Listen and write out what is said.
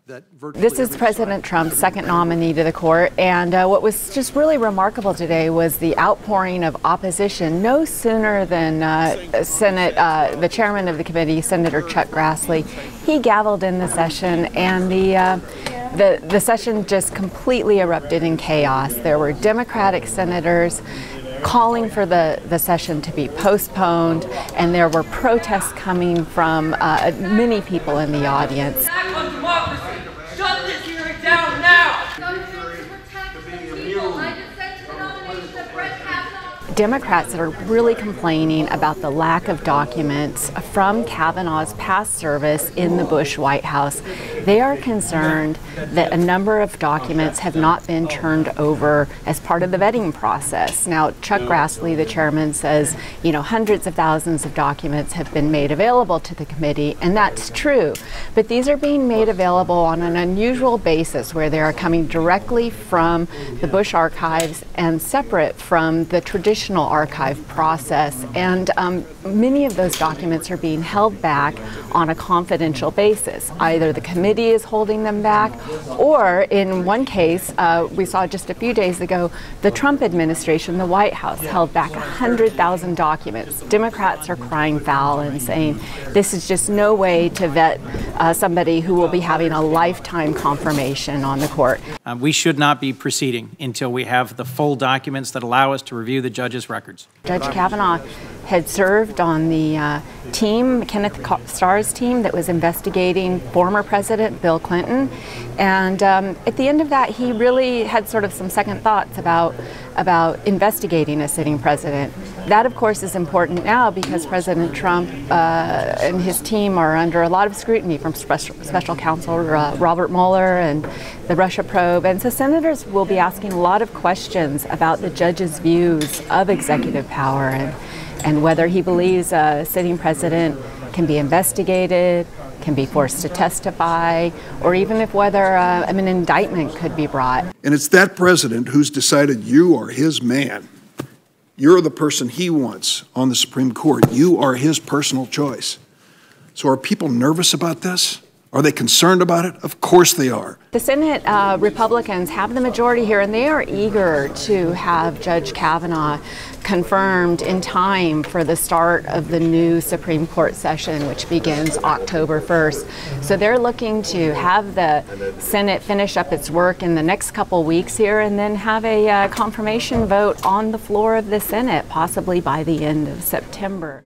This is President Trump's second nominee to the court, and what was just really remarkable today was the outpouring of opposition. No sooner than the chairman of the committee, Senator Chuck Grassley, he gavelled in the session, and the session just completely erupted in chaos. There were Democratic senators calling for the session to be postponed, and there were protests coming from many people in the audience. Shut this hearing down now! Democrats are really complaining about the lack of documents from Kavanaugh's past service in the Bush White House. They are concerned that a number of documents have not been turned over as part of the vetting process. Now, Chuck Grassley, the chairman, says, hundreds of thousands of documents have been made available to the committee, and that's true. But these are being made available on an unusual basis, where they are coming directly from the Bush archives and separate from the traditional archive process, and many of those documents are being held back on a confidential basis. Either the committee is holding them back, or in one case we saw just a few days ago, the Trump administration, the White House, held back 100,000 documents. Democrats are crying foul and saying this is just no way to vet somebody who will be having a lifetime confirmation on the court. We should not be proceeding until we have the full documents that allow us to review the judge's records. Judge Kavanaugh had served on the team, Kenneth Starr's team, that was investigating former President Bill Clinton. And at the end of that, he really had sort of some second thoughts about investigating a sitting president. That, of course, is important now because President Trump and his team are under a lot of scrutiny from special counsel Robert Mueller and the Russia probe. And so senators will be asking a lot of questions about the judge's views of executive power and whether he believes a sitting president can be investigated, can be forced to testify, or even if whether an indictment could be brought. And it's that president who's decided you are his man. You're the person he wants on the Supreme Court. You are his personal choice. So are people nervous about this? Are they concerned about it? Of course they are. The Senate Republicans have the majority here, and they are eager to have Judge Kavanaugh confirmed in time for the start of the new Supreme Court session, which begins October 1st. So they're looking to have the Senate finish up its work in the next couple weeks here and then have a confirmation vote on the floor of the Senate, possibly by the end of September.